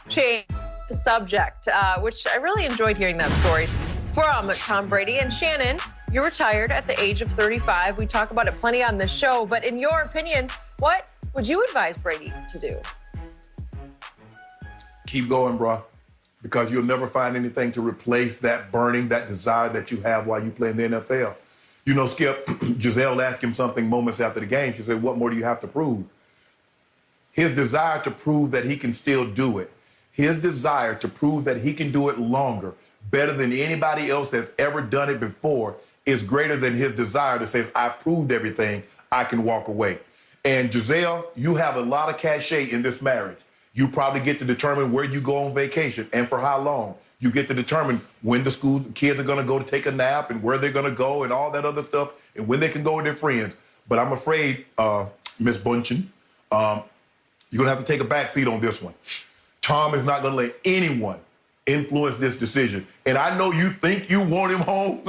change the subject, which I really enjoyed hearing that story from Tom Brady. And Shannon, you retired at the age of 35. We talk about it plenty on this show, but in your opinion, what would you advise Brady to do? Keep going, bro, because you'll never find anything to replace that burning, that desire that you have while you play in the NFL. You know, Skip, Giselle asked him something moments after the game. She said, what more do you have to prove? His desire to prove that he can still do it. His desire to prove that he can do it longer, better than anybody else that's ever done it before, is greater than his desire to say, I proved everything, I can walk away. And Giselle, you have a lot of cachet in this marriage. You probably get to determine where you go on vacation and for how long. You get to determine when the school kids are going to go to take a nap and where they're going to go and all that other stuff and when they can go with their friends. But I'm afraid, Miss Bunchen, you're going to have to take a back seat on this one. Tom is not going to let anyone influence this decision. And I know you think you want him home.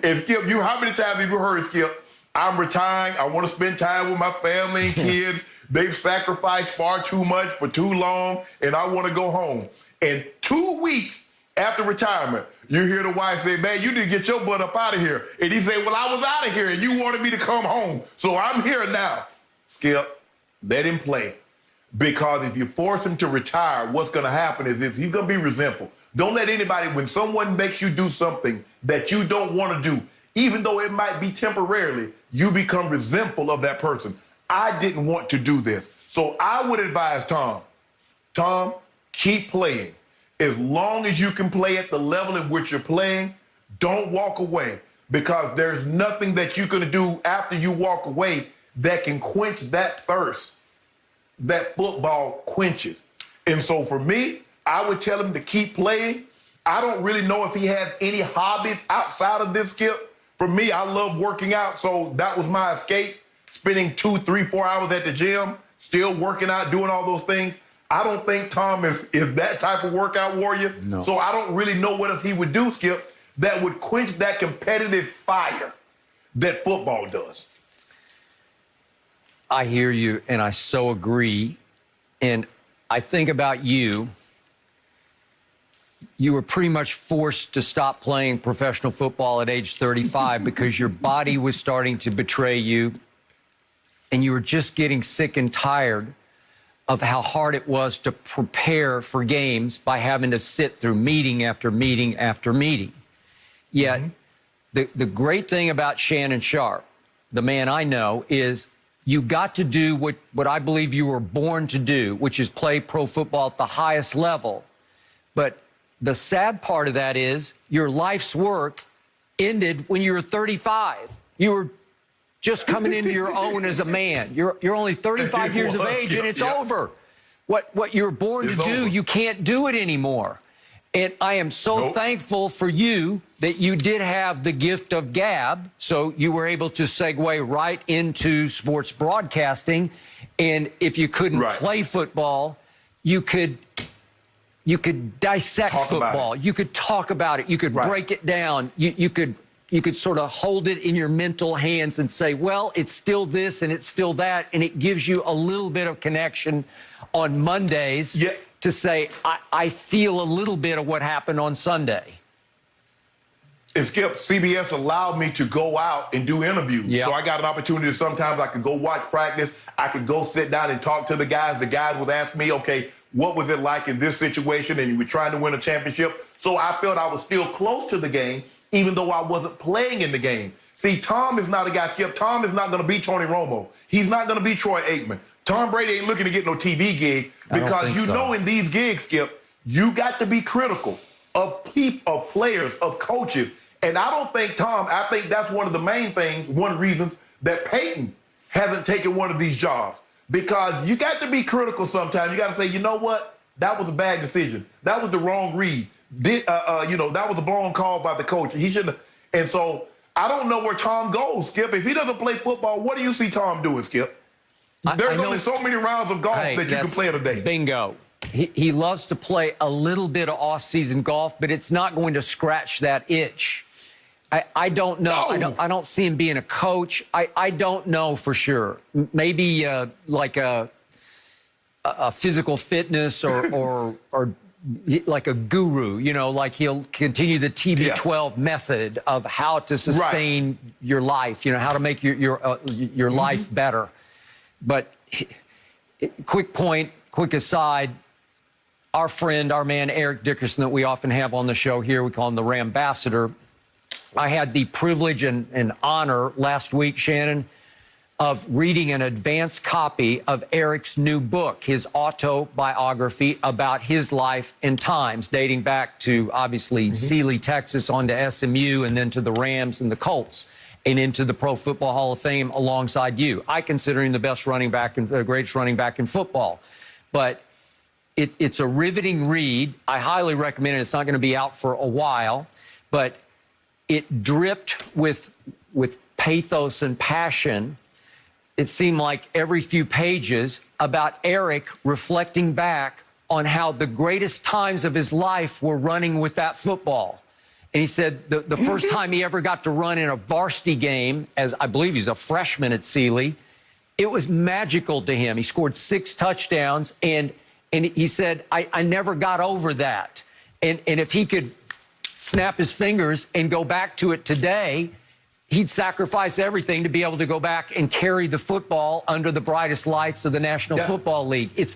And Skip, how many times have you heard, Skip, I'm retiring, I want to spend time with my family and kids. They've sacrificed far too much for too long, and I want to go home. And 2 weeks after retirement, you hear the wife say, man, you need to get your butt up out of here. And he say, well, I was out of here, and you wanted me to come home, so I'm here now. Skip, let him play. Because if you force him to retire, what's going to happen is he's going to be resentful. Don't let anybody, when someone makes you do something that you don't want to do, even though it might be temporarily, you become resentful of that person. I didn't want to do this. So I would advise Tom, keep playing. As long as you can play at the level at which you're playing, don't walk away, because there's nothing that you can do after you walk away that can quench that thirst that football quenches. And so for me, I would tell him to keep playing. I don't really know if he has any hobbies outside of this, Skip. For me, I love working out, so that was my escape. Spending 2, 3, 4 hours at the gym, still working out, doing all those things. I don't think Tom is that type of workout warrior. No. So I don't really know what else he would do, Skip, that would quench that competitive fire that football does. I hear you, and I so agree. And I think about you. You were pretty much forced to stop playing professional football at age 35 because your body was starting to betray you, and you were just getting sick and tired of how hard it was to prepare for games by having to sit through meeting after meeting after meeting. Yet, the great thing about Shannon Sharpe, the man I know, is you got to do what I believe you were born to do, which is play pro football at the highest level. But the sad part of that is your life's work ended when you were 35. You were just coming into your own as a man. You're only 35 years of age, and it's over. What you're born to do, you can't do it anymore. And I am so thankful for you that you did have the gift of gab, so you were able to segue right into sports broadcasting. And if you couldn't play football, you could dissect football. You could talk about it. You could break it down. You could sort of hold it in your mental hands and say, well, it's still this and it's still that. And it gives you a little bit of connection on Mondays to say, I feel a little bit of what happened on Sunday. And Skip, CBS allowed me to go out and do interviews. So I got an opportunity. Sometimes I could go watch practice. I could go sit down and talk to the guys. The guys would ask me, okay, what was it like in this situation? And you were trying to win a championship. So I felt I was still close to the game, even though I wasn't playing in the game. See, Tom is not a guy, Skip. Tom is not going to be Tony Romo. He's not going to be Troy Aikman. Tom Brady ain't looking to get no TV gig, because you know in these gigs, Skip, you got to be critical of players, of coaches. And I don't think I think that's one of the main things, one of the reasons that Peyton hasn't taken one of these jobs. Because you got to be critical sometimes. You got to say, you know what? That was a bad decision. That was the wrong read. That was a blown call by the coach. He shouldn't have. And so I don't know where Tom goes, Skip. If he doesn't play football, what do you see Tom doing, Skip? There's only so many rounds of golf that you can play in a day. Bingo. He loves to play a little bit of off-season golf, but it's not going to scratch that itch. I don't know. No. I don't see him being a coach. I don't know for sure. Maybe like a a physical fitness or like a guru, you know, like he'll continue the TB12 method of how to sustain your life, you know, how to make your life better. But quick aside, our friend, our man, Eric Dickerson, that we often have on the show here, we call him the Rambassador. I had the privilege and honor last week, Shannon, of reading an advanced copy of Eric's new book, his autobiography about his life and times, dating back to, obviously, Sealy, Texas, on to SMU, and then to the Rams and the Colts, and into the Pro Football Hall of Fame alongside you. I consider him the best running back and the greatest running back in football. But it's a riveting read. I highly recommend it. It's not going to be out for a while, but it dripped with pathos and passion. It seemed like every few pages about Eric reflecting back on how the greatest times of his life were running with that football. And he said the first time he ever got to run in a varsity game, as I believe he's a freshman at Sealy, it was magical to him. He scored 6 touchdowns, and he said, I never got over that. And if he could snap his fingers and go back to it today, he'd sacrifice everything to be able to go back and carry the football under the brightest lights of the National Football League. It's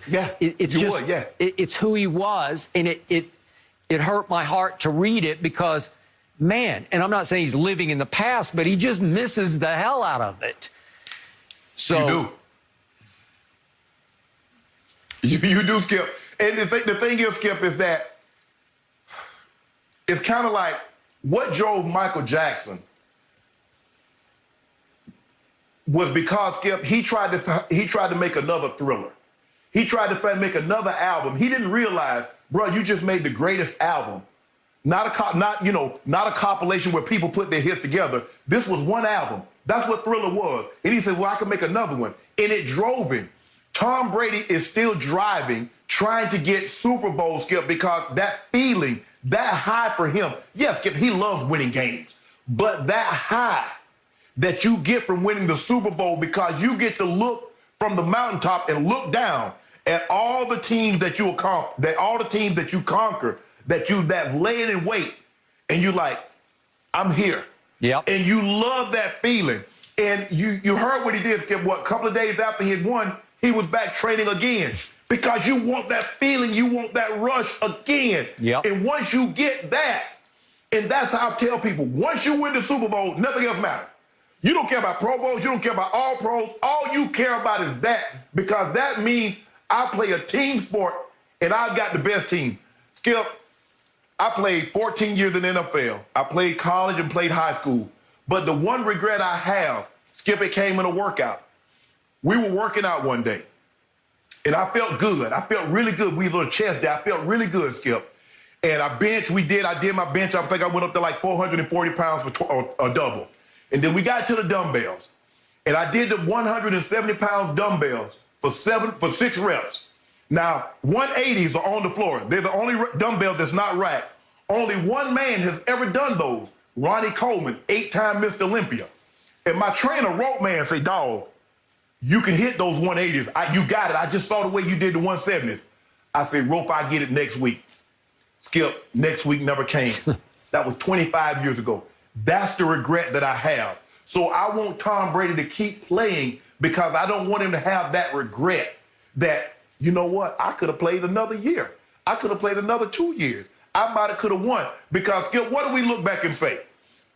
who he was, and it hurt my heart to read it because, man, and I'm not saying he's living in the past, but he just misses the hell out of it. So you do, Skip. And the thing is, Skip, is that it's kind of like what drove Michael Jackson was because, Skip, he tried to make another Thriller. He tried to make another album. He didn't realize, bro, you just made the greatest album. Not a compilation where people put their hits together. This was one album. That's what Thriller was. And he said, well, I can make another one. And it drove him. Tom Brady is still driving, trying to get Super Bowl, Skip, because that feeling, that high for him, yes, Skip, he loves winning games. But that high that you get from winning the Super Bowl, because you get to look from the mountaintop and look down at all the teams that you conquer, that lay in wait, and you're like, I'm here. Yep. And you love that feeling. And you heard what he did, Skip. What, a couple of days after he had won, he was back training again. Because you want that feeling, you want that rush again. Yep. And once you get that, and that's how I tell people, once you win the Super Bowl, nothing else matters. You don't care about Pro Bowls, you don't care about all pros. All you care about is that, because that means I play a team sport and I got the best team. Skip, I played 14 years in the NFL. I played college and played high school. But the one regret I have, Skip, it came in a workout. We were working out one day, and I felt good. I felt really good. We was on a chest day. I felt really good, Skip. And I did my bench. I think I went up to like 440 pounds for a double. And then we got to the dumbbells. And I did the 170-pound dumbbells for 6 reps. Now, 180s are on the floor. They're the only dumbbell that's not racked. Only one man has ever done those. Ronnie Coleman, 8-time Mr. Olympia. And my trainer, Rope Man, say, dog, you can hit those 180s. You got it. I just saw the way you did the 170s. I said, Rope, I get it next week. Skip, next week never came. That was 25 years ago. That's the regret that I have. So I want Tom Brady to keep playing because I don't want him to have that regret that, you know what, I could have played another year. I could have played another 2 years. I might have could have won. Because, Skip, what do we look back and say?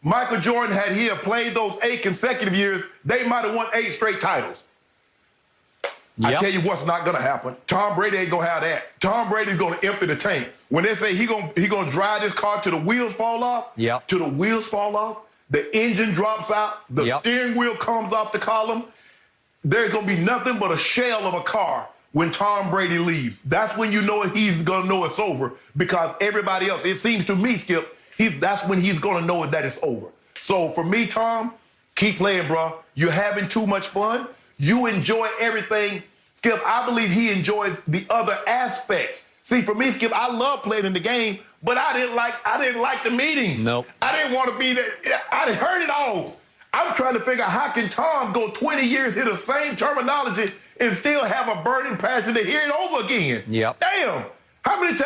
Michael Jordan, had he played those 8 consecutive years, they might have won 8 straight titles. Yep. I tell you what's not going to happen. Tom Brady ain't going to have that. Tom Brady's going to empty the tank. When they say he gonna drive this car till the wheels fall off, till the wheels fall off, the engine drops out, the steering wheel comes off the column, there's going to be nothing but a shell of a car when Tom Brady leaves. That's when you know he's going to know it's over, because everybody else, it seems to me, Skip, that's when he's going to know that it's over. So for me, Tom, keep playing, bro. You're having too much fun. You enjoy everything. Skip, I believe he enjoyed the other aspects. See, for me, Skip, I love playing in the game, but I didn't like the meetings. Nope. I didn't want to be there. I heard it all. I'm trying to figure out how can Tom go 20 years, hear the same terminology, and still have a burning passion to hear it over again. Yep. Damn. How many times?